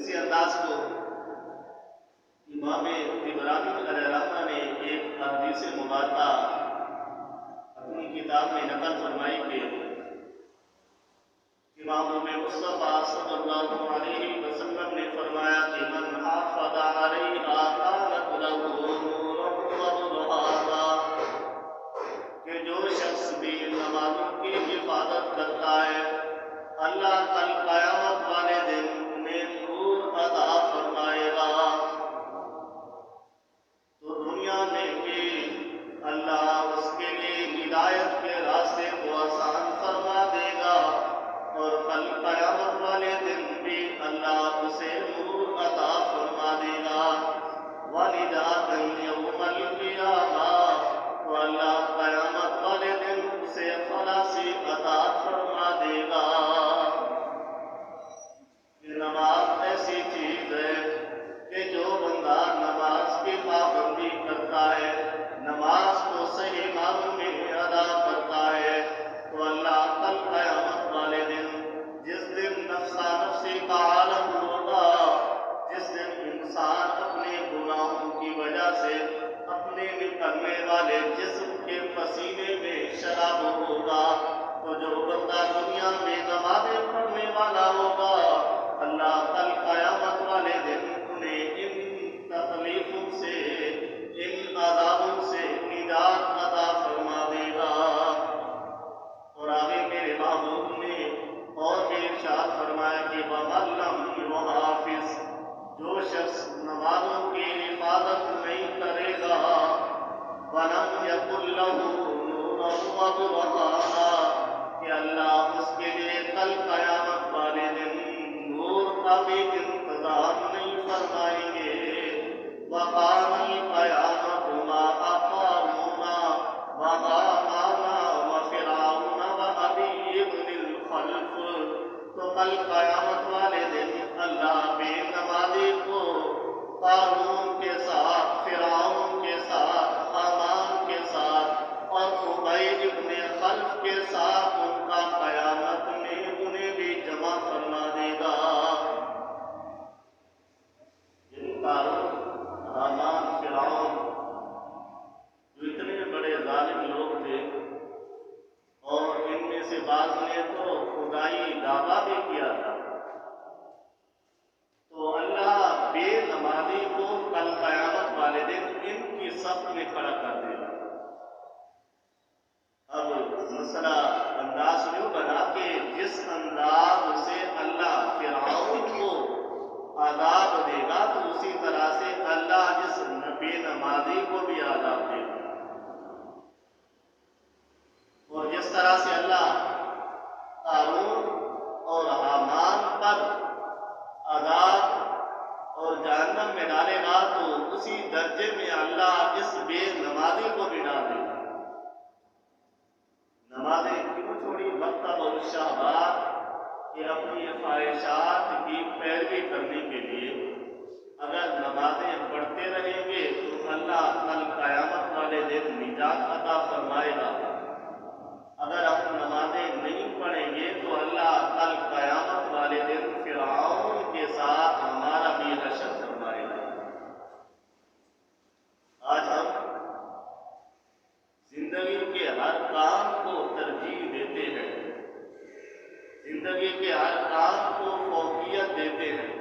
اسی انداز کو امام ابراہیم علیہ السلام نے ایک حدیث مبارکہ اپنی کتاب میں نقل فرمائی کہ امام مصطفیٰ صلی اللہ علیہ وسلم نے فرمایا کہ من حافظ علیہا کانت لہ نورا وضحاها، کہ جو شخص بھی نمازوں کی حفاظت کرتا ہے اللہ کل قیامت والے دن انہیں نور عطا فرمائے گا۔ تو دنیا میں بھی اللہ اس کے لیے ہدایت کے راستے کو آسان فرما دے گا، اور کل قیامت والے دن بھی اللہ اسے نور عطا فرما دے گا۔ وَنِجَاتً يَوْمَ الْقِيَامَةِ، تو اللہ قیامت والے دن اسے خلاصی عطا فرما دے گا۔ یہ نماز ایسی چیز ہے کہ جو بندہ نماز کی پابندی کرتا ہے، نماز کو صحیح معنوں میں ادا کرتا ہے، تو اللہ کل قیامت والے دن، جس دن نفسا نفسی کا عالم ہوگا، جس دن انسان اپنے گناہوں کی وجہ سے اپنے نکلنے والے جسم کے پسینے میں شراب ہوگا، تو جو بندہ دنیا میں نمازیں پڑھنے والا ہوگا اللہ کل قیامت والے دن انہیں ان تکلیفوں سے، ان عذابوں سے نجات عطا فرما دے گا۔ اور آگے میرے محبوب نے اور بھی ارشاد فرمایا کہ وَمَن لَّمْ يُحَافِظْ، جو شخص نمازوں کی حفاظت نہیں کرے گا، وَلَمْ يَكُن لَّهُ نُورٌ وَضُحَاهَا، کہ اللہ اس کے لیے کل قیامت والے دن نور کا بھی انتظام نہیں فرمائیں گے۔ وَقَامَ الْقِيَامَةُ مَعَ قَارُونَ وَهَامَانَ وَفِرْعَوْنَ وَأَبِيِّ بْنِ الْخَلْفِ، تو کل قیامت والے دن اللہ بے نمازی کو قارون کے ساتھ، فرعون کے ساتھ، حامان کے ساتھ اور ابی بن خلف کے ساتھ ان کا قیامت میں انہیں بھی جمع فرما دے گا۔ قارون، حامان، فرعون جو اتنے بڑے ظالم لوگ تھے، اور ان میں سے بعض نے تو خدائی دعویٰ بھی کیا تھا، تو اللہ بے نمازی کو کل قیامت والے دن ان کی صف میں کھڑا کر دے گا۔ اب مسئلہ انداز یوں بنا کہ جس انداز سے اللہ فرعون کو عذاب دے گا، تو اسی طرح سے اللہ جس بے نمازی کو بھی عذاب دے گا، اور جس طرح سے اللہ قارون اور حامان پر عذاب اور جہنم میں ڈالے گا، تو اسی درجے میں اللہ اس بے نمازی کو بھی ڈال دے گا۔ نمازیں کیوں چھوڑی؟ مکتب اور شہوات کہ اپنی خواہشات کی پیروی کرنے کے لیے اگر نمازیں پڑھتے رہیں گے تو اللہ کل قیامت والے دن نجات عطا فرمائے گا۔ اگر ہم نمازیں نہیں پڑھیں گے تو اللہ کل قیامت والے دن فرعون کے ساتھ ہمارا بھی حشر فرمائے گا۔ آج ہم زندگی کے ہر کام کو ترجیح دیتے ہیں، زندگی کے ہر کام کو فوقیت دیتے ہیں،